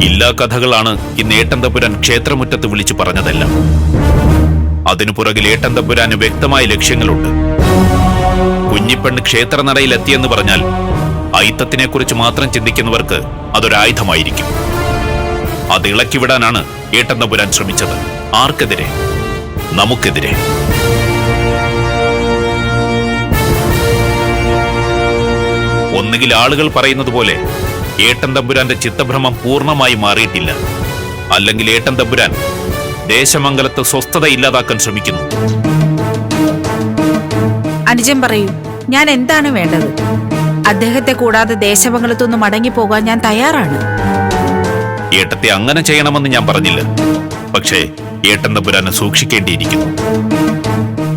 ഇല്ലാ കഥകളാണ് ഇന്ന് ഏട്ടൻ തമ്പുരാൻ ക്ഷേത്രമുറ്റത്ത് വിളിച്ചു പറഞ്ഞതെല്ലാം. അതിനു പുറകിൽ ഏട്ടൻ തമ്പുരാന് വ്യക്തമായ ലക്ഷ്യങ്ങളുണ്ട്. കുഞ്ഞിപ്പെണ്ണ് ക്ഷേത്രനടയിൽ എത്തിയെന്ന് പറഞ്ഞാൽ അയിത്തത്തിനെക്കുറിച്ച് മാത്രം ചിന്തിക്കുന്നവർക്ക് അതൊരായുധമായിരിക്കും. അത് ഇളക്കിവിടാനാണ് ഏട്ടൻ തമ്പുരാൻ ശ്രമിച്ചത്. ആർക്കെതിരെ? നമുക്കെതിരെ. ഒന്നുകിൽ ആളുകൾ പറയുന്നത് പോലെ ഏട്ടൻ തമ്പുരാന്റെ ചിത്തഭ്രമം പൂർണ്ണമായി മാറിയിട്ടില്ല, അല്ലെങ്കിൽ ഏട്ടൻ തമ്പുരാൻ ദേശമംഗലത്ത് സ്വസ്ഥത ഇല്ലാതാക്കാൻ ശ്രമിക്കുന്നു. അനുജൻ പറയൂ, ഞാൻ എന്താണ് വേണ്ടത്? അദ്ദേഹത്തെ കൂടാതെ ദേശമംഗലത്തൊന്ന് മടങ്ങിപ്പോകാൻ ഞാൻ തയ്യാറാണ്. ഏട്ടത്തെ അങ്ങനെ ചെയ്യണമെന്ന് ഞാൻ പറഞ്ഞില്ല, പക്ഷേ ഏട്ടൻ തമ്പുരാനെ സൂക്ഷിക്കേണ്ടിയിരിക്കുന്നു.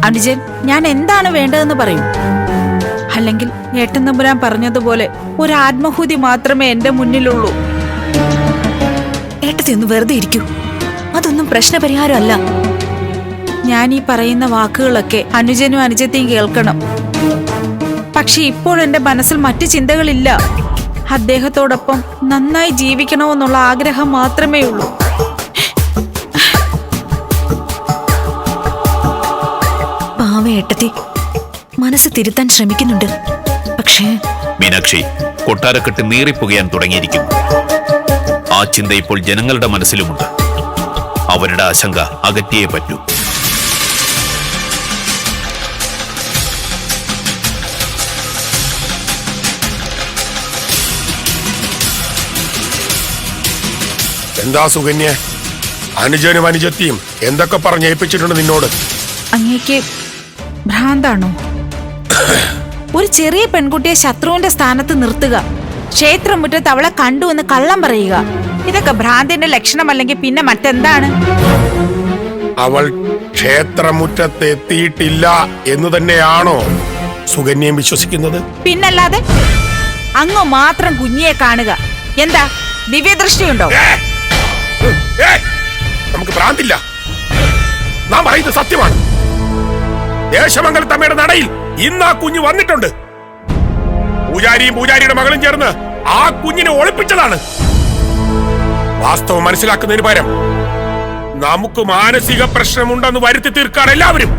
അനുജൻ, ഞാൻ എന്താണ് വേണ്ടതെന്ന് പറയൂ. അല്ലെങ്കിൽ ഏട്ടൻ തമ്പുരാൻ പറഞ്ഞതുപോലെ ഒരു ആത്മഹൂതി മാത്രമേ എന്റെ മുന്നിലുള്ളൂ. ഏട്ടത്തി ഒന്ന് വെറുതെ ഇരിക്കൂ. അതൊന്നും പ്രശ്നപരിഹാരമല്ല. ഞാൻ ഈ പറയുന്ന വാക്കുകളൊക്കെ അനുജനും അനുജത്തെയും കേൾക്കണം. പക്ഷെ ഇപ്പോൾ എന്റെ മനസ്സിൽ മറ്റു ചിന്തകളില്ല. അദ്ദേഹത്തോടൊപ്പം നന്നായി ജീവിക്കണമെന്നുള്ള ആഗ്രഹം മാത്രമേ ഉള്ളൂ. പാവ ഏട്ടത്തി മനസ്സ് തിരുത്താൻ ശ്രമിക്കുന്നുണ്ട്. പക്ഷേ മീനാക്ഷി, കൊട്ടാരക്കെട്ട് നീറിപ്പുകയാൻ തുടങ്ങിയിരിക്കും. ആ ചിന്ത ഇപ്പോൾ ജനങ്ങളുടെ മനസ്സിലുമുണ്ട്. അവരുടെ ആശങ്ക അകറ്റിയേ പറ്റൂ. എന്താ സുകന്യ, അനുജനും അനുജത്തിയും എന്തൊക്കെ പറഞ്ഞേൽപ്പിച്ചിട്ടുണ്ട് നിന്നോട്? അങ്ങേക്ക് ഭ്രാന്താണോ? ഒരു ചെറിയ പെൺകുട്ടിയെ ശത്രുവിന്റെ സ്ഥാനത്ത് നിർത്തുക, ക്ഷേത്രമുറ്റത്ത് അവളെ കണ്ടു എന്ന് കള്ളം പറയുക, ഇതൊക്കെ ഭ്രാന്തിന്റെ ലക്ഷണമല്ലെങ്കിൽ പിന്നെ മറ്റെന്താണ്? അവൾ ക്ഷേത്രമുറ്റത്ത് എത്തിയിട്ടില്ല എന്ന് തന്നെയാണോ സുകന്യയും വിശ്വസിക്കുന്നത്? പിന്നല്ലാതെ. അങ്ങ് മാത്രം കുഞ്ഞിയെ കാണുക. എന്താ ദിവ്യദൃഷ്ടിയുണ്ടോ? നമുക്ക് ഭ്രാന്തില്ല. നാം പറയുന്നത് സത്യമാണ്. ദേശമംഗലത്തമ്മയുടെ നടയിൽ ഇന്ന് ആ കുഞ്ഞ് വന്നിട്ടുണ്ട്. പൂജാരിയും പൂജാരിയുടെ മകളും ചേർന്ന് ആ കുഞ്ഞിനെ ഒളിപ്പിച്ചതാണ്. വാസ്തവം മനസ്സിലാക്കുന്നതിന് പകരം നമുക്ക് മാനസിക പ്രശ്നമുണ്ടെന്ന് വരുത്തി തീർക്കാണ് എല്ലാവരും.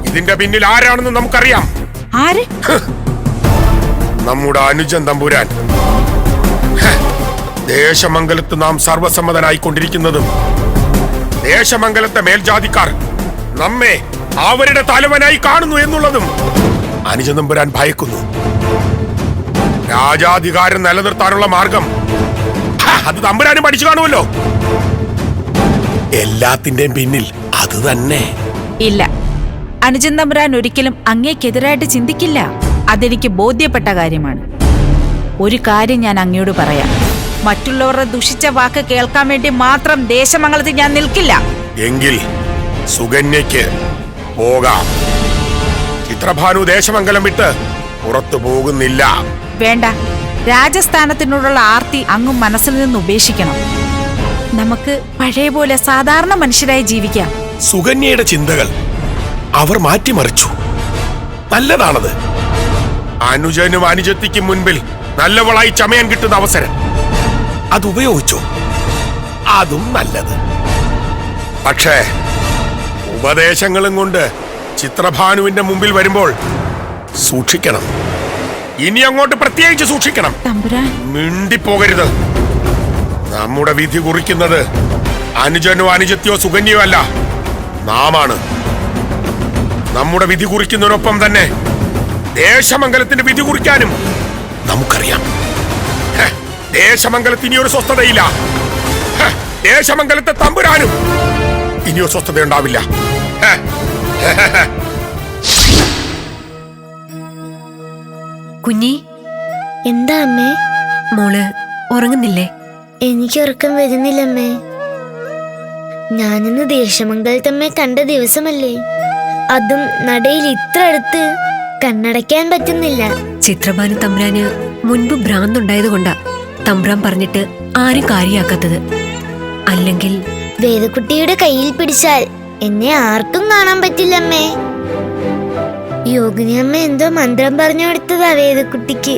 ഇതിന്റെ പിന്നിൽ ആരാണെന്ന് നമുക്കറിയാം. ആര്? നമ്മുടെ അനുജൻ തമ്പുരാൻ. ദേശമംഗലത്ത് നാം സർവസമ്മതനായിക്കൊണ്ടിരിക്കുന്നതും ദേശമംഗലത്തെ മേൽജാതിക്കാർ നമ്മെ അവരുടെ തലവനായി കാണുന്നു എന്നുള്ളതും അനുജൻ തമ്പുരാൻ ഭയക്കുന്നു. രാജാധികാരം നിലനിർത്താനുള്ള മാർഗം അത് തമ്പുരാനും പഠിച്ചു കാണുമല്ലോ. എല്ലാത്തിന്റെയും പിന്നിൽ അത് തന്നെ. ഇല്ല, അനുജൻ തമ്പുരാൻ ഒരിക്കലും അങ്ങേക്കെതിരായിട്ട് ചിന്തിക്കില്ല. അതെനിക്ക് ബോധ്യപ്പെട്ട കാര്യമാണ്. ഒരു കാര്യം ഞാൻ അങ്ങയോട് പറയാം. മറ്റുള്ളവരുടെ ദുഷിച്ച വാക്ക് കേൾക്കാൻ വേണ്ടി മാത്രം ദേശമംഗലത്തിൽ ഞാൻ നിൽക്കില്ല. എങ്കിൽ സുകന്യയ്ക്ക് പോകാം. ചിത്രഭാനു ദേശമംഗലം വിട്ട് പുറത്തു പോകുന്നില്ല. വേണ്ട, രാജസ്ഥാനത്തിനോടുള്ള ആർത്തി അങ്ങ് മനസ്സിൽ നിന്ന് ഉപേക്ഷിക്കണം. നമുക്ക് പഴയ പോലെ സാധാരണ മനുഷ്യരായി ജീവിക്കാം. സുകന്യയുടെ ചിന്തകൾ അവർ മാറ്റിമറിച്ചു. നല്ലതാണത്. അനുജനും അനുജത്തിക്കും മുൻപിൽ നല്ലവളായി ചമയാൻ കിട്ടുന്ന അവസരം അത് ഉപയോഗിച്ചു. അതും നല്ലത്. പക്ഷേ ഉപദേശങ്ങളും കൊണ്ട് ചിത്രഭാനുവിന്റെ മുമ്പിൽ വരുമ്പോൾ സൂക്ഷിക്കണം. ഇനി അങ്ങോട്ട് പ്രത്യേകിച്ച് സൂക്ഷിക്കണം. തമ്പുരാൻ, മിണ്ടിപ്പോകരുത്. നമ്മുടെ വിധി കുറിക്കുന്നത് അനുജനോ അനുജത്തിയോ സുകന്യയോ അല്ല, നാമാണ്. നമ്മുടെ വിധി കുറിക്കുന്നതിനൊപ്പം തന്നെ ദേശമംഗലത്തിന്റെ വിധി കുറിക്കാനും നമുക്കറിയാം. ദേശമംഗലത്തിന് ഇനിയൊരു സ്വസ്ഥതയില്ല. ദേശമംഗലത്തെ തമ്പുരാനും ഇനിയൊരു സ്വസ്ഥതയുണ്ടാവില്ല. കുഞ്ഞി, എന്താ അമ്മേ? മോള് ഉറങ്ങുന്നില്ലേ? എനിക്ക് ഉറക്കം വരുന്നില്ലമ്മേ. ഞാനിന്ന് ദേശമംഗലത്തമ്മയെ കണ്ട ദിവസമല്ലേ, അതും നടയിൽ ഇത്ര അടുത്ത്. കണ്ണടയ്ക്കാൻ പറ്റുന്നില്ല. ചിത്രഭാനു തമ്പ്രാന് മുൻപ് ഭ്രാന്തുണ്ടായത് കൊണ്ടാ തമ്പ്രാൻ പറഞ്ഞിട്ട് ആരും കാര്യാക്കാത്തത്. അല്ലെങ്കിൽ വേദക്കുട്ടിയുടെ കയ്യിൽ പിടിച്ചാൽ എന്നെ ആർക്കും കാണാൻ പറ്റില്ലമ്മേ. യോഗിനി അമ്മ എന്തോ മന്ത്രം പറഞ്ഞു കൊടുത്തതാ വേദക്കുട്ടിക്ക്.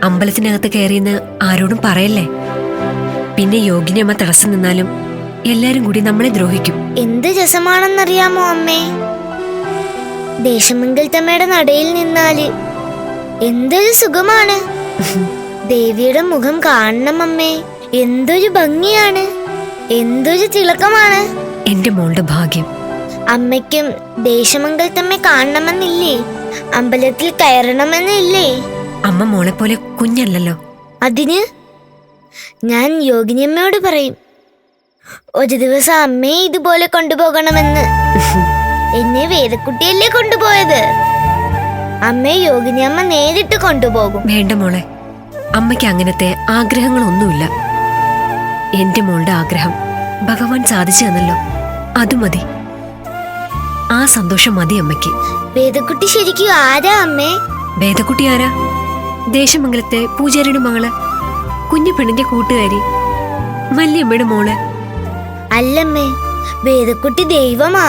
അമ്പലത്തിനകത്ത് കയറിയെന്ന് ആരോടും പറയല്ലേ. പിന്നെ യോഗിനിയമ്മ തടസ്സം നിന്നാലും എല്ലാരും കൂടി നമ്മളെ ദ്രോഹിക്കും. എന്ത് രസമാണെന്നറിയാമോ അമ്മേ? ദേശമംഗലത്തമ്മയുടെ നടയിൽ നിന്നാല് എന്തൊരു സുഖമാണ്. ദേവിയുടെ മുഖം കാണണം അമ്മേ. എന്തൊരു ഭംഗിയാണ്, എന്തൊരു തിളക്കമാണ്. എന്റെ മോളുടെ ഭാഗ്യം. അമ്മയ്ക്കും ദേശമംഗലത്തമ്മയെ കാണണമെന്നില്ലേ? അമ്പലത്തിൽ കയറണമെന്നില്ലേ? അമ്മ മോളെ പോലെ കുഞ്ഞല്ലല്ലോ. അതിന് ഞാൻ യോഗിനിയമ്മയോട് പറയും, ഒരു ദിവസം അമ്മയെ ഇതുപോലെ കൊണ്ടുപോകണമെന്ന്. എന്നെ വേദക്കുട്ടിയല്ലേ കൊണ്ടുപോയത്. അമ്മയെ യോഗിനിയമ്മ നേരിട്ട് കൊണ്ടുപോകും. വേണ്ട മോളെ, അമ്മയ്ക്ക് അങ്ങനത്തെ ആഗ്രഹങ്ങളൊന്നുമില്ല. എന്റെ മോളുടെ ആഗ്രഹം ഭഗവാൻ സാധിച്ചു തന്നല്ലോ, അത് മതി. ആ സന്തോഷം മതി അമ്മയ്ക്ക്. വേദക്കുട്ടി ശരിക്കും ആരാ അമ്മേ? വേദക്കുട്ടി ആരാ? ദേശമംഗലത്തെ പൂജാരിയുടെ മകള്, കുഞ്ഞു പെണ്ണിന്റെ കൂട്ടുകാരി, വല്യമ്മയുടെ മോള്. അല്ലമ്മേ, വേദക്കുട്ടി ദൈവമാ.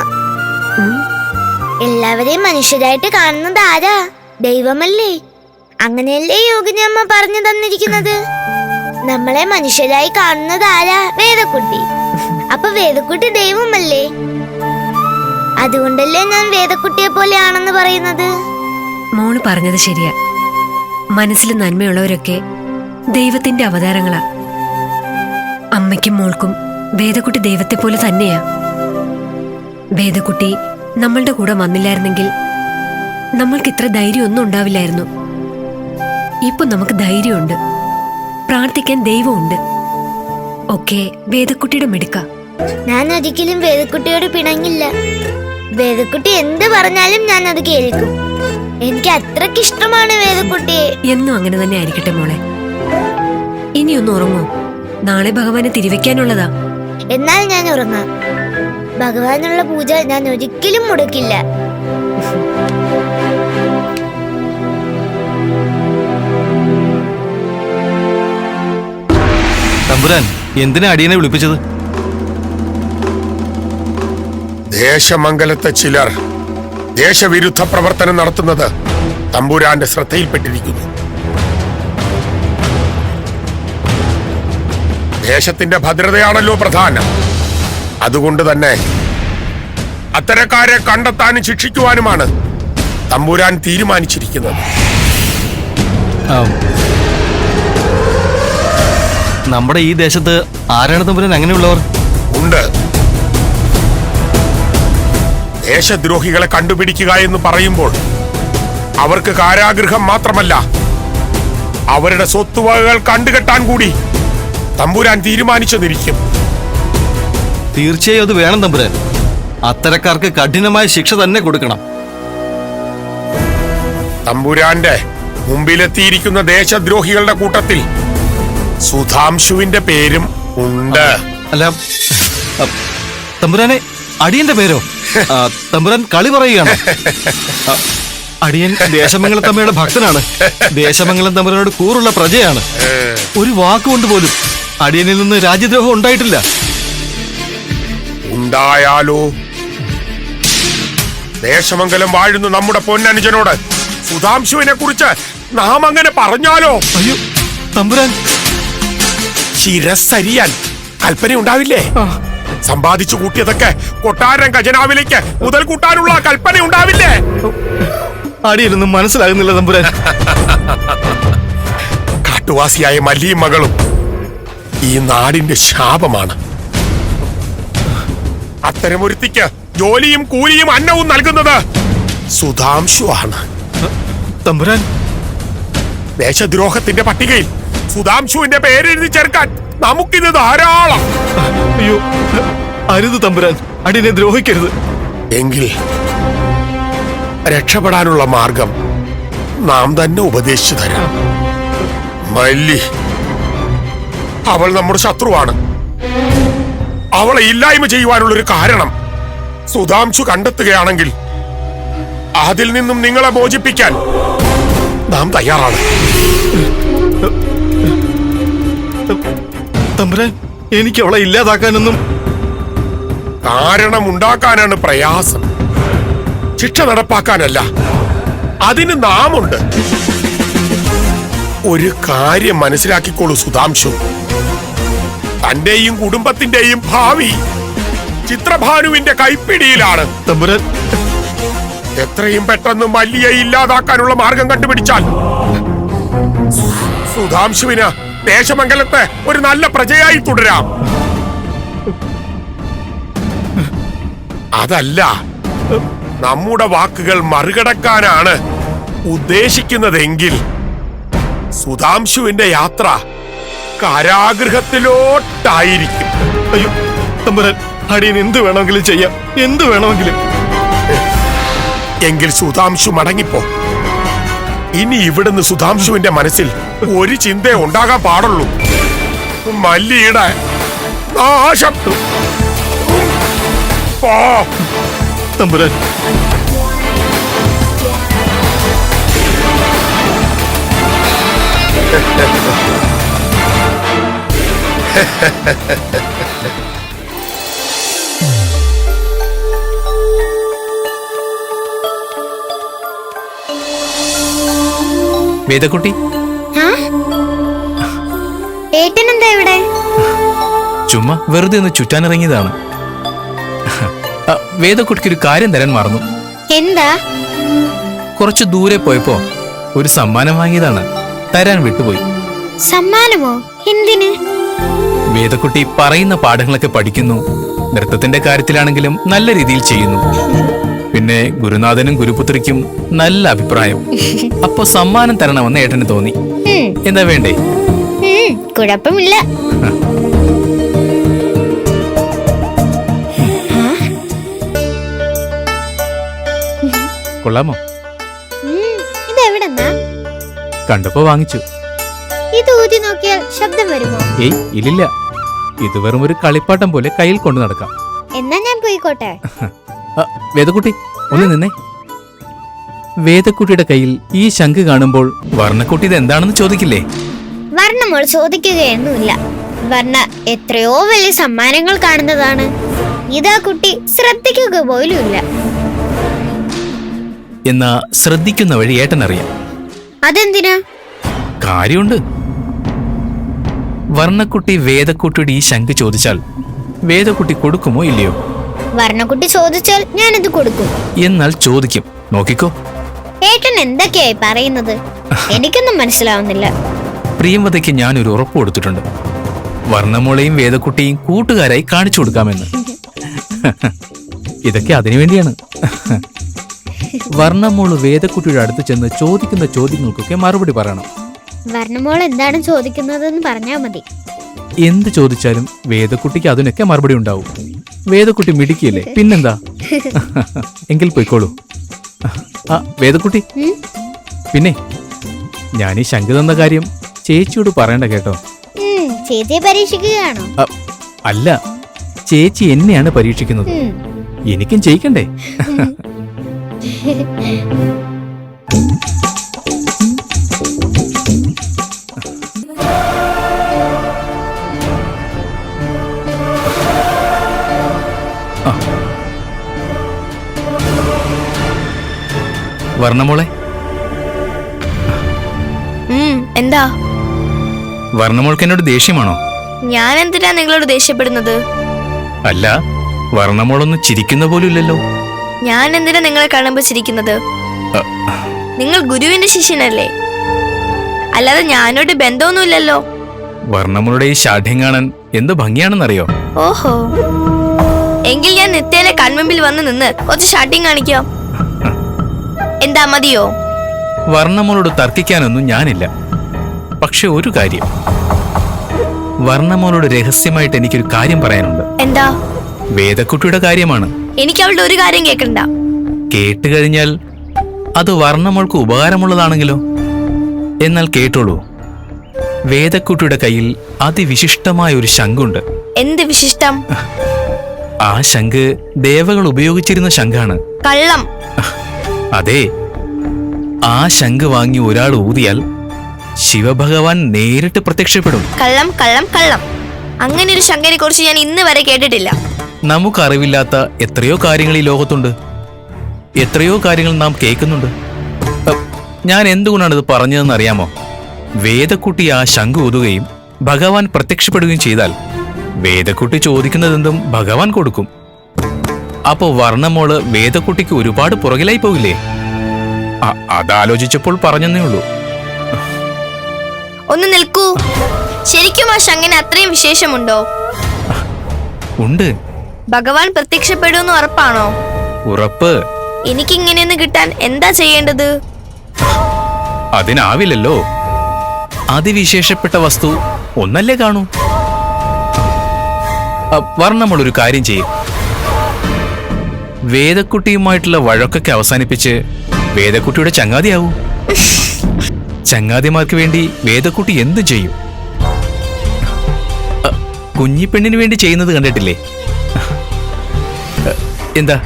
എല്ലാവരെയും മനുഷ്യരായിട്ട് കാണുന്നത് ആരാ? ദൈവമല്ലേ? അങ്ങനെയല്ലേ യോഗിനിയമ്മ പറഞ്ഞു തന്നിരിക്കുന്നത്. നമ്മളെ മനുഷ്യരായി കാണുന്നത് ആരാ? വേദക്കുട്ടി. അപ്പൊ വേദക്കുട്ടി ദൈവമല്ലേ? അതുകൊണ്ടല്ലേ ഞാൻ വേദക്കുട്ടിയെ പോലെയാണെന്ന് പറയുന്നത്. മോള് പറഞ്ഞത് ശരിയാ. മനസ്സിൽ നന്മയുള്ളവരൊക്കെ ദൈവത്തിന്റെ അവതാരങ്ങളാ. അമ്മയ്ക്കും മോൾക്കും വേദക്കുട്ടി ദൈവത്തെ പോലെ തന്നെയാ. വേദക്കുട്ടി നമ്മളുടെ കൂടെ വന്നില്ലായിരുന്നെങ്കിൽ നമ്മൾക്ക് ഇത്ര ധൈര്യമൊന്നും ഉണ്ടാവില്ലായിരുന്നു. ഇപ്പൊ നമുക്ക് ധൈര്യമുണ്ട്, പ്രാർത്ഥിക്കാൻ ദൈവമുണ്ട്. ഒക്കെ വേദക്കുട്ടിയുടെ മിടുക്ക. ഞാൻ ഒരിക്കലും വേദക്കുട്ടിയോട് പിണങ്ങില്ല. വേദക്കുട്ടി എന്ത് പറഞ്ഞാലും ഞാൻ അത് കേൾക്കും. എനിക്ക് അത്രയ്ക്ക് ഇഷ്ടമാണ് വേദക്കുട്ടിയെ. എന്നും അങ്ങനെ തന്നെ ആയിരിക്കട്ടെ മോളെ. ഇനിയൊന്ന് ഉറങ്ങോ? നാളെ ഭഗവാനെ തിരിവെക്കാനുള്ളതാ. എന്നാൽ ഞാൻ ഉറങ്ങാം. ഭഗവാനുള്ള പൂജ ഞാൻ ഒരിക്കലും മുടക്കില്ല. തമ്പുരാൻ, എന്തിനാ അടിയനെ വിളിപ്പിച്ചത്? ദേശമംഗലത്തെ ചിലർ ദേശവിരുദ്ധ പ്രവർത്തനം നടത്തുന്നത് തമ്പുരാന്റെ ശ്രദ്ധയിൽപ്പെട്ടിരിക്കുന്നു. ദേശത്തിന്റെ ഭദ്രതയാണല്ലോ പ്രധാനം. അതുകൊണ്ട് തന്നെ അത്തരക്കാരെ കണ്ടെത്താനും ശിക്ഷിക്കുവാനുമാണ് തമ്പുരാൻ തീരുമാനിച്ചിരിക്കുന്നത്. നമ്മുടെ ഈ ദേശത്ത് ആരാണ് തമ്പുരാൻ അങ്ങനെയുള്ളവർ? ഉണ്ട്. ദേശദ്രോഹികളെ കണ്ടുപിടിക്കുക എന്ന് പറയുമ്പോൾ അവർക്ക് കാരാഗൃഹം മാത്രമല്ല, അവരുടെ സ്വത്തുവകകൾ കണ്ടുകെട്ടാൻ കൂടി തമ്പുരാൻ തീരുമാനിച്ചെന്നിരിക്കും. തീർച്ചയായും അത് വേണം തമ്പുരാൻ. അത്തരക്കാർക്ക് കഠിനമായ ശിക്ഷ തന്നെ കൊടുക്കണം. തമ്പുരാന്റെ മുമ്പിലെത്തിയിരിക്കുന്ന ദേശദ്രോഹികളുടെ കൂട്ടത്തിൽ സുധാംശുവിന്റെ പേരും ഉണ്ട്. അല്ല തമ്പുരാനെ, അടിയന്റെ പേരോ? തമ്പുരാൻ കളി പറയുകയാണ്. അടിയൻ ദേശമംഗലം തമ്മയുടെ ഭക്തനാണ്. ദേശമംഗലം തമ്പുരാനോട് കൂറുള്ള പ്രജയാണ്. ഒരു വാക്കുകൊണ്ട് പോലും അടിയനിൽ നിന്ന് രാജ്യദ്രോഹം ഉണ്ടായിട്ടില്ല. ഉണ്ടായാലോ? ദേശമംഗലം വാഴുന്ന നമ്മുടെ പൊന്നനുജനോട് സുധാംശുവിനെ കുറിച്ച് നാം അങ്ങനെ പറഞ്ഞാലോ? അയ്യോ തമ്പുരാൻ, ശിരസ്സരിയാൻ കൽപ്പന ഉണ്ടാവില്ലേ? സമ്പാദിച്ചു കൂട്ടിയതൊക്കെ കൊട്ടാരം ഖജനാവിലേക്ക് മുതൽ കൂട്ടാനുള്ള കൽപ്പന ഉണ്ടാവില്ലേ? അടിയനൊന്നും മനസ്സിലാകുന്നില്ല തമ്പുരാൻ. കാട്ടുവാസിയായ മല്ലിയും മകളും ഈ നാടിന്റെ ശാപമാണ്. അത്തരമൊരുത്തിക്ക് ജോലിയും കൂലിയും അന്നവും നൽകുന്നത് സുധാംശു ആണ്. തമ്പുരാൻ, ദേശദ്രോഹത്തിന്റെ പട്ടികയിൽ സുധാംശുവിന്റെ പേരെഴുതി ചേർക്കാൻ നമുക്കിത് ധാരാളം. അയ്യോ അരുത് തമ്പുരാൻ, അടിയനെ ദ്രോഹിക്കരുത്. എങ്കിൽ രക്ഷപ്പെടാനുള്ള മാർഗം നാം തന്നെ ഉപദേശിച്ചു തരാം. മല്ലി, അവൾ നമ്മുടെ ശത്രുവാണ്. അവളെ ഇല്ലായ്മ ചെയ്യുവാനുള്ളൊരു കാരണം സുധാംശു കണ്ടെത്തുകയാണെങ്കിൽ അതിൽ നിന്നും നിങ്ങളെ മോചിപ്പിക്കാൻ നാം തയ്യാറാണ്. തമ്പുരാൻ, എനിക്ക് അവളെ ഇല്ലാതാക്കാനൊന്നും. കാരണമുണ്ടാക്കാനാണ് പ്രയാസം, ശിക്ഷ നടപ്പാക്കാനല്ല. അതിന് നാമുണ്ട്. ഒരു കാര്യം മനസ്സിലാക്കിക്കോളൂ സുധാംശു, തന്റെയും കുടുംബത്തിന്റെയും ഭാവി ചിത്രഭാനുവിന്റെ കൈപ്പിടിയിലാണ്. തമ്പുരാൻ, എത്രയും പെട്ടെന്ന് മല്ലിയെ ഇല്ലാതാക്കാനുള്ള മാർഗം കണ്ടുപിടിച്ചാൽ സുധാംശുവിന് ദേശമംഗലത്തെ ഒരു നല്ല പ്രജയായി തുടരാം. അതല്ല, നമ്മുടെ വാക്കുകൾ മറികടക്കാനാണ് ഉദ്ദേശിക്കുന്നതെങ്കിൽ സുധാംശുവിന്റെ യാത്ര കാരാഗൃഹത്തിലോട്ടായിരിക്കും. അയ്യോ തമ്പുരാൻ, അടിയൻ എന്ത് വേണമെങ്കിലും ചെയ്യാം, എന്ത് വേണമെങ്കിലും. എങ്കിൽ സുധാംശു മടങ്ങിപ്പോ. ഇനി ഇവിടുന്ന് സുധാംശുവിന്റെ മനസ്സിൽ ഒരു ചിന്ത ഉണ്ടാകാൻ പാടുള്ളൂ, മല്ലിയുടെ നാശം. പോ. തമ്പുരാൻ, വേദക്കുട്ടി, ഏട്ടനെന്താ ഇവിടെ? ചുമ്മാ വെറുതെ ഒന്ന് ചുറ്റാനിറങ്ങിയതാണ്. വേദക്കുട്ടിക്ക് ഒരു കാര്യം തരാൻ മറന്നു. എന്താ? കുറച്ചു ദൂരെ പോയപ്പോ ഒരു സമ്മാനം വാങ്ങിയതാണ്, തരാൻ വിട്ടുപോയി. സമ്മാനമോ? എന്തിന്? വേദക്കുട്ടി പറയുന്ന പാഠങ്ങളൊക്കെ പഠിക്കുന്നു, നൃത്തത്തിന്റെ കാര്യത്തിലാണെങ്കിലും നല്ല രീതിയിൽ ചെയ്യുന്നു. പിന്നെ ഗുരുനാഥനും ഗുരുപുത്രിക്കും നല്ല അഭിപ്രായം. അപ്പൊ സമ്മാനം തരണമെന്ന് ഏട്ടന് തോന്നി. എന്താ വേണ്ടേ? കുഴപ്പമില്ല. കൊള്ളാമോ? ഇതെവിടെന്നാ? കണ്ടപ്പോ വാങ്ങിച്ചു. ഇത് ഊതി നോക്കിയാൽ ശബ്ദം വരുമോ? ഏയ് ഇല്ലില്ല, ഇത് വെറും ഒരു കളിപ്പാട്ടം പോലെ കയ്യിൽ കൊണ്ടു നടക്കാം. എന്നാ ഞാൻ പോയിക്കോട്ടെ. വേദക്കുട്ടി ഒന്ന് നിന്നേ. വേദക്കുട്ടിയുടെ കയ്യിൽ ഈ ശംഖ് കാണുമ്പോൾ വർണ്ണക്കുട്ടി ഇത് എന്താണെന്ന് ചോദിക്കില്ലേ? വർണ്ണമോൾ ചോദിക്കുകയൊന്നുമില്ല. വർണ്ണ എത്രയോ വലിയ സമ്മാനങ്ങൾ കാണുന്നതാണ്. ഇതാ കുട്ടി ശ്രദ്ധിക്കുക പോലുമില്ല. എന്നാ ശ്രദ്ധിക്കുന്ന വഴി ഏട്ടനറിയാം. അതെന്തിനാ? കാര്യമുണ്ട്. വർണ്ണക്കുട്ടി വേദക്കുട്ടിയുടെ ഈ ശംഖ് ചോദിച്ചാൽ വേദക്കുട്ടി കൊടുക്കുമോ ഇല്ലയോ? വർണ്ണക്കുട്ടി ചോദിച്ചാൽ ഞാനിത് കൊടുക്കും. എന്നാൽ ചോദിക്കും, നോക്കിക്കോ. ഏട്ടൻ എന്തൊക്കെയായി പറയുന്നത്? എനിക്കൊന്നും മനസ്സിലാവുന്നില്ല. പ്രിയംവതയ്ക്ക് ഞാനൊരു ഉറപ്പ് കൊടുത്തിട്ടുണ്ട്, വർണ്ണമോളെയും വേദക്കുട്ടിയും കൂട്ടുകാരായി കാണിച്ചു കൊടുക്കാമെന്ന്. ഇതൊക്കെ അതിനുവേണ്ടിയാണ്. വർണ്ണമോള് വേദക്കുട്ടിയുടെ അടുത്ത് ചെന്ന് ചോദിക്കുന്ന ചോദ്യങ്ങൾക്കൊക്കെ മറുപടി പറയണം. വർണ്ണമോൾ എന്താണ് ചോദിക്കുന്നതെന്ന് പറഞ്ഞാൽ മതി. എന്ത് ചോദിച്ചാലും വേദക്കുട്ടിക്ക് അതിനൊക്കെ മറുപടി ഉണ്ടാവും. വേദക്കുട്ടി മിടിക്കില്ലേ, പിന്നെന്താ? എങ്കിൽ പോയിക്കോളൂ. വേദക്കുട്ടി, പിന്നെ ഞാൻ ഈ ശംഖ് തന്ന കാര്യം ചേച്ചിയോട് പറയണ്ട കേട്ടോ. ചേച്ചിയെ പരീക്ഷിക്കുകയാണോ? അല്ല, ചേച്ചി എന്നെയാണ് പരീക്ഷിക്കുന്നത്. എനിക്കും ചെയ്യിക്കണ്ടേ? വർണ്ണമോളെ, എന്താ? വർണ്ണമോൾക്ക് എന്നോട് ദേഷ്യമാണോ? ഞാൻ എന്തിനാ നിങ്ങളോട് ദേഷ്യപ്പെടുന്നത്? അല്ല, വർണ്ണമോളൊന്നും ചിരിക്കുന്ന പോലും ഇല്ലല്ലോ. ഞാൻ എന്തിനാ നിങ്ങളെ കാണുമ്പോ ചിരിക്കുന്നത്? നിങ്ങൾ ഗുരുവിന്റെ ശിഷ്യനല്ലേ, അല്ലാതെ ഞാനോട് ബന്ധമൊന്നുമില്ലല്ലോ. വർണ്ണമോളുടെ ഈ ശാഠ്യം കാണാൻ എന്ത് ഭംഗിയാണെന്നറിയോ? ഓഹോ, എങ്കിൽ ഞാൻ നിത്യേനെ കൺമുമ്പിൽ വന്ന് നിന്ന് കുറച്ച് ഷാട്ടിങ് കാണിക്കാം. എന്താ, മതിയോ? വർണ്ണമോളോട് തർക്കിക്കാനൊന്നും ഞാനില്ല. പക്ഷെ ഒരു കാര്യം, വർണ്ണമോളോട് രഹസ്യമായിട്ട് എനിക്കൊരു കാര്യം പറയാനുണ്ട്. എന്താ? വേദക്കുട്ടിയുടെ കാര്യമാണ്. എനിക്ക് അവളുടെ ഒരു കാര്യം കേൾക്കണ്ട. കേട്ട് കഴിഞ്ഞാൽ അത് വർണ്ണമോൾക്ക് ഉപകാരമുള്ളതാണെങ്കിലോ? എന്നാൽ കേട്ടോളൂ, വേദക്കുട്ടിയുടെ കയ്യിൽ അതിവിശിഷ്ടമായ ഒരു ശംഖുണ്ട്. എന്ത് വിശിഷ്ടം? ആ ശംഖ് ദേവകൾ ഉപയോഗിച്ചിരുന്ന ശംഖാണ്. കള്ളം. അതെ, ആ ശംഖ് വാങ്ങി ഒരാൾ ഊതിയാൽ ശിവഭഗവാൻ നേരിട്ട് പ്രത്യക്ഷപ്പെടും. കള്ളം, കള്ളം, കള്ളം. അങ്ങനെ ഒരു ശങ്കനെ കുറിച്ച് ഞാൻ ഇന്ന് വരെ കേട്ടിട്ടില്ല. നമുക്കറിവില്ലാത്ത എത്രയോ കാര്യങ്ങൾ ഈ ലോകത്തുണ്ട്. എത്രയോ കാര്യങ്ങൾ നാം കേൾക്കുന്നുണ്ട്. ഞാൻ എന്തുകൊണ്ടാണ് ഇത് പറഞ്ഞതെന്ന് അറിയാമോ? വേദക്കുട്ടി ആ ശംഖ് ഊതുകയും ഭഗവാൻ പ്രത്യക്ഷപ്പെടുകയും ചെയ്താൽ വേദക്കുട്ടി ചോദിക്കുന്നതെന്തും ഭഗവാൻ കൊടുക്കും. അപ്പോ വർണ്ണമോള് വേദക്കുട്ടിക്ക് ഒരുപാട് പുറകിലായി പോകില്ലേ? അതാലോചിച്ചപ്പോൾ പറഞ്ഞെന്നേ ഉള്ളൂ. ഒന്ന് നിൽക്കൂ. ശരിക്കും ആ ശങ്കിന് അത്രയും വിശേഷമുണ്ടോ? ഉണ്ട്. ഭഗവാൻ പ്രത്യക്ഷപ്പെടുമെന്ന് ഉറപ്പാണോ? ഉറപ്പ്. എനിക്കിങ്ങനെയൊന്ന് കിട്ടാൻ എന്താ ചെയ്യേണ്ടത്? അതിനാവില്ലല്ലോ. അതിവിശേഷപ്പെട്ട വസ്തു ഒന്നല്ലേ കാണൂ. വർണ്ണമോളൊരു കാര്യം ചെയ്യും. വേദക്കുട്ടിയുമായിട്ടുള്ള വഴക്കൊക്കെ അവസാനിപ്പിച്ച് വേദക്കുട്ടിയുടെ ചങ്ങാതിയാവൂ. ചങ്ങാതിമാർക്ക് വേണ്ടി വേദക്കുട്ടി എന്തു ചെയ്യും? കുഞ്ഞിപ്പെണ്ണിന് വേണ്ടി ചെയ്യുന്നത് കണ്ടിട്ടില്ലേ? എന്താ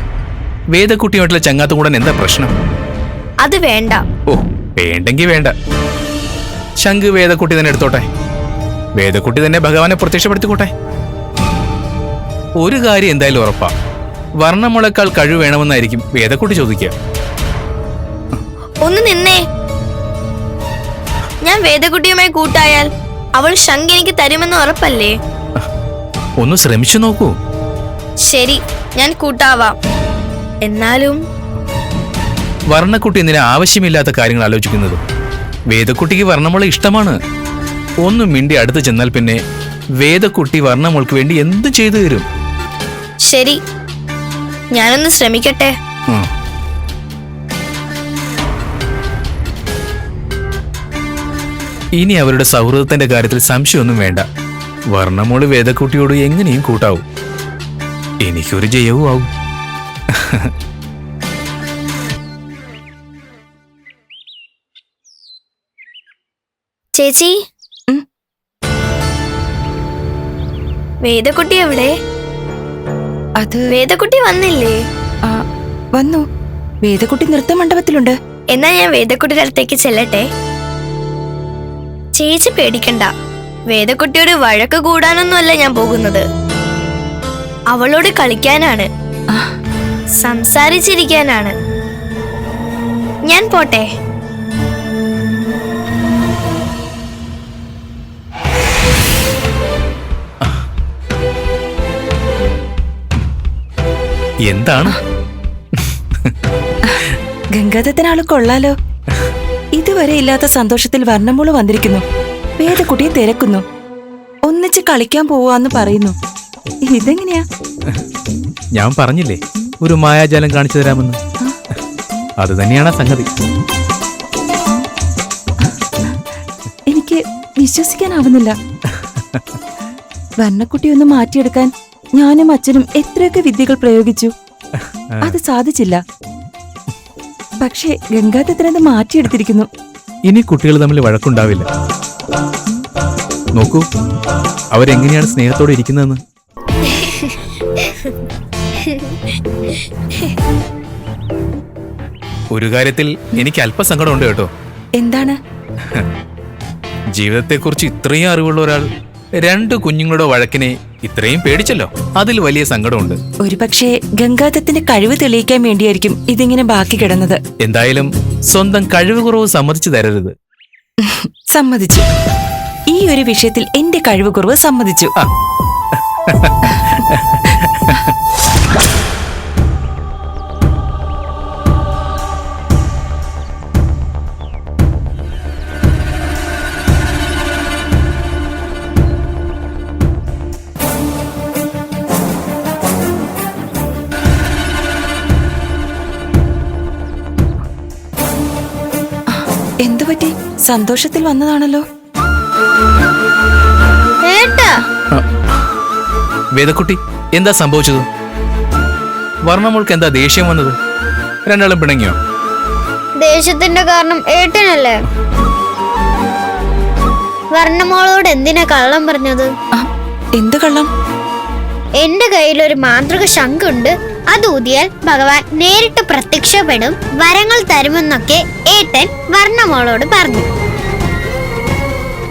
വേദക്കുട്ടിയുമായിട്ടുള്ള ചങ്ങാത്തും കൂടാൻ എന്താ പ്രശ്നം? അത് വേണ്ട. ഓ, വേണ്ടെങ്കി വേണ്ട. ശംഖ് വേദക്കുട്ടി തന്നെ എടുത്തോട്ടെ. വേദക്കുട്ടി തന്നെ ഭഗവാനെ പ്രത്യക്ഷപ്പെടുത്തിക്കോട്ടെ. ഒരു കാര്യം എന്തായാലും ഉറപ്പാ, വർണ്ണമുളക്കാൾ കഴിവ് വേണമെന്നായിരിക്കും വേദക്കുട്ടി ചോദിക്കുക. ഒന്ന് നിന്നേ. ഞാൻ വേദക്കുട്ടിയുമായി കൂട്ടായാൽ അവൾ ശംഖ് എനിക്ക് തരുമെന്ന് ഉറപ്പല്ലേ? ഒന്ന് ശ്രമിച്ചു നോക്കൂ. ശരി, ഞാൻ കൂട്ടാവാം. എന്നാലും വർണ്ണക്കുട്ടി എന്തിനാ ആവശ്യമില്ലാത്ത കാര്യങ്ങൾ ആലോചിക്കുന്നത്? വേദക്കുട്ടിക്ക് വർണ്ണമുള ഇഷ്ടമാണ്. ഒന്നും മിണ്ടി അടുത്ത് ചെന്നാൽ പിന്നെ വേദക്കുട്ടി വർണ്ണമുൾക്ക് വേണ്ടി എന്തും ചെയ്തു തരും. ശരി, ഞാനൊന്ന് ശ്രമിക്കട്ടെ. ഇനി അവരുടെ സൗഹൃദത്തിന്റെ കാര്യത്തിൽ സംശയമൊന്നും വേണ്ട. വർണ്ണമോള് വേദക്കുട്ടിയോട് എങ്ങനെയും കൂട്ടാവും. എനിക്കൊരു ജയവും ആവും. ചേച്ചി, വേദക്കുട്ടി എവിടെ? അത് വേദക്കുട്ടി വന്നില്ലേ? വന്നു. വേദക്കുട്ടി നൃത്ത മണ്ഡപത്തിലുണ്ട്. എന്നാ ഞാൻ വേദക്കുട്ടിയുടെ അടുത്തേക്ക് ചെല്ലട്ടെ. ചേച്ചി പേടിക്കണ്ട. വേദക്കുട്ടിയോട് വഴക്ക് കൂടാനൊന്നുമല്ല ഞാൻ പോകുന്നത്. അവളോട് കളിക്കാനാണ്, സംസാരിച്ചിരിക്കാനാണ്. ഞാൻ പോട്ടെ. എന്താണ്? ഗംഗാദത്തനാള് കൊള്ളാലോ. ഇതുവരെ ഇല്ലാത്ത സന്തോഷത്തിൽ വർണ്ണമോള് വന്നിരിക്കുന്നു. വേദക്കുട്ടിയെ തിരക്കുന്നു. ഒന്നിച്ച് കളിക്കാൻ പോവാന്ന് പറയുന്നു. ഇതെങ്ങനെയാ? ഞാൻ പറഞ്ഞില്ലേ ഒരു മായാജാലം കാണിച്ചു തരാമെന്ന്. അത് തന്നെയാണ് സംഗതി. എനിക്ക് വിശ്വസിക്കാനാവുന്നില്ല. വർണ്ണക്കുട്ടി ഒന്ന് മാറ്റിയെടുക്കാൻ ഞാനും അച്ഛനും എത്രയൊക്കെ വിദ്യകൾ പ്രയോഗിച്ചു. അത് സാധിച്ചില്ല. പക്ഷേ ഗംഗാദത്തനത് മാറ്റിയെടുത്തിരിക്കുന്നു. ഇനി കുട്ടികൾ തമ്മിൽ വഴക്കുണ്ടാവില്ല. നോക്കൂ, അവരെങ്ങനെയാണ് സ്നേഹത്തോടെ ഇരിക്കുന്നതെന്ന്. ഒരു കാര്യത്തിൽ എനിക്ക് അല്പസങ്കടമുണ്ട് കേട്ടോ. എന്താണ്? ജീവിതത്തെക്കുറിച്ച് ഇത്രയും അറിവുള്ള ഒരാൾ രണ്ട് കുഞ്ഞുങ്ങളുടെ വഴക്കിനെ ഇത്രയും പേടിച്ചല്ലോ. അതിൽ വലിയ സങ്കടമുണ്ട്. ഒരുപക്ഷെ ഗംഗാദത്തിന്റെ കഴിവ് തെളിയിക്കാൻ വേണ്ടിയായിരിക്കും ഇതിങ്ങനെ ബാക്കി കിടന്നത്. എന്തായാലും സ്വന്തം കഴിവ് കുറവ് സമ്മതിച്ചു തരരുത്. സമ്മതിച്ചു. ഈ ഒരു വിഷയത്തിൽ എന്റെ കഴിവ് കുറവ് സമ്മതിച്ചു. എന്തുപറ്റി? സന്തോഷത്തിൽ വന്നതാണല്ലോ. വേദക്കുട്ടി, എന്താ സംഭവിച്ചത്? വർണ്ണമോൾക്ക് എന്താ ദേഷ്യം വന്നത്? രണ്ടാളും പിണങ്ങിയോ? ദേഷ്യത്തിന്റെ കാരണം ഏട്ടനല്ലേ? വർണ്ണമോളോട് എന്തിനാ കള്ളം പറഞ്ഞത്? എന്ത് കള്ളം? എന്റെ കയ്യിലൊരു മാന്ത്രിക ശംഖുണ്ട്. അത് ഊതിയാൽ ഭഗവാൻ നേരിട്ട് പ്രത്യക്ഷപ്പെടും, വരങ്ങൾ തരുമെന്നൊക്കെ ഏട്ടൻ വർണ്ണമോളോട് പറഞ്ഞു.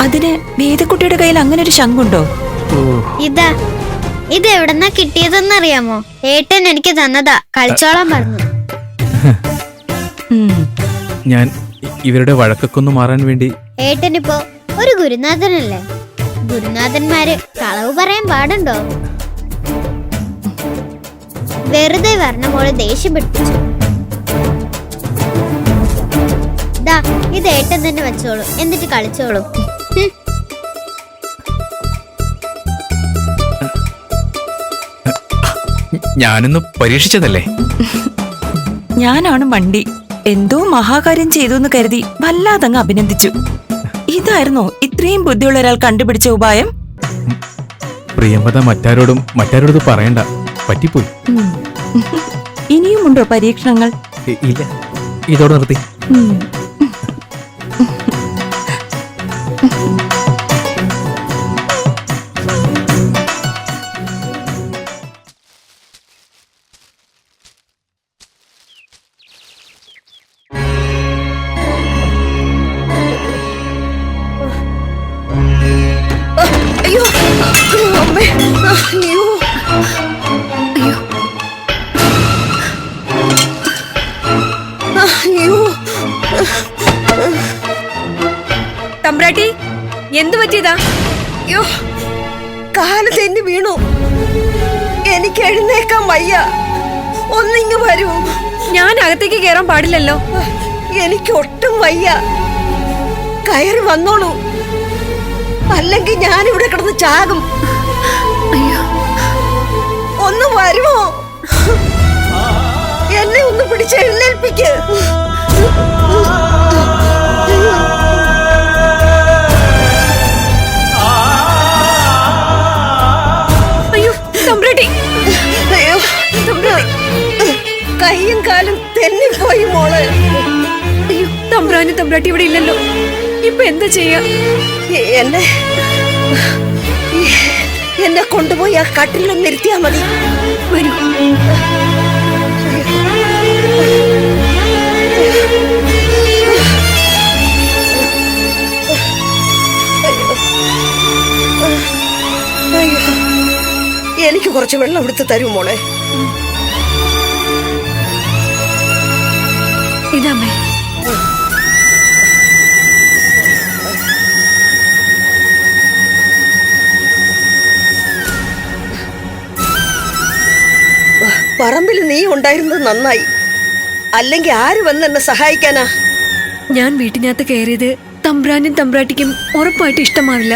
അതിന് വേദക്കുട്ടിയുടെ കയ്യിൽ അങ്ങനെ ഒരു ശംഖുണ്ടോ? ഇത് എവിടെന്നാ കിട്ടിയതെന്നറിയാമോ? ഏട്ടൻ എനിക്ക് തന്നതാ. കളിച്ചോളാൻ പറഞ്ഞു. ഞാൻ ഇവരുടെ വഴക്കൊക്കെ ഒന്ന് മാറാൻ വേണ്ടി. ഏട്ടനിപ്പോ ഒരു ഗുരുനാഥനല്ലേ? ഗുരുനാഥന്മാര് കളവ് പറയാൻ പാടുണ്ടോ? വെറുതെ വരണ പോലെ ദേഷ്യം പിടിപ്പിച്ചു. ദാ ഇത് ഏട്ടൻ തന്നെ വെച്ചോളൂ, എന്നിട്ട് കളിച്ചോളൂ. ഞാനൊന്ന് പരീക്ഷിച്ചതല്ലേ. ഞാനാണ് മണ്ടി. എന്തോ മഹാകാര്യം ചെയ്തു എന്ന് കരുതി വല്ലാതങ്ങ് അഭിനന്ദിച്ചു. ഇതായിരുന്നോ ഇത്രയും ബുദ്ധിയുള്ള ഒരാൾ കണ്ടുപിടിച്ച ഉപായം? പ്രിയംവദ മറ്റാരോടും പറയണ്ട, പറ്റിപ്പോയി. ഇനിയുമുണ്ടോ പരീക്ഷണങ്ങൾ? ഇല്ല, ഇതോടെ നിർത്തി. അയ്യോ അമ്മേ, അയ്യോ അയ്യോ അയ്യോ. തമ്പ്രാട്ടി, എന്തു പറ്റിയതാ? അയ്യോ, കാല് തെന്നി വീണു. എനിക്ക് എഴുന്നേക്കാൻ വയ്യ. ഒന്നിങ്ങ് വരൂ. ഞാൻ അകത്തേക്ക് കയറാൻ പാടില്ലല്ലോ. എനിക്ക് ഒട്ടും വയ്യ. കയറി വന്നോളൂ, അല്ലെങ്കിൽ ഞാനിവിടെ കിടന്ന് ചാകും. അയ്യോ, ഒന്ന് വരുമോ? എന്നെ ഒന്ന് പിടിച്ച് എഴുന്നേൽപ്പിക്ക്. അയ്യോ തമ്പ്രാട്ടി, അയ്യോ തമ്പ്രാട്ടി, കൈയും കാലും തെന്നിപ്പോയി മോള്. അയ്യോ തമ്പ്രാട്ടി ഇവിടെ ഇല്ലല്ലോ. ഇപ്പൊ എന്താ ചെയ്യാ? എന്നെ കൊണ്ടുപോയി ആ കട്ടിലൊന്ന് നിർത്തിയാ മതി. വരൂ. എനിക്ക് കുറച്ച് വെള്ളം എടുത്ത് തരൂ മോളെ. ഇതമ്മേ. പറമ്പിൽ നീ ഉണ്ടായിരുന്നത് നന്നായി, അല്ലെങ്കിൽ ആര് വന്ന് എന്നെ സഹായിക്കാനാ? ഞാൻ വീട്ടിനകത്ത് കയറിയത് തമ്പ്രാനും തമ്പ്രാട്ടിക്കും ഉറപ്പായിട്ട് ഇഷ്ടമാവില്ല.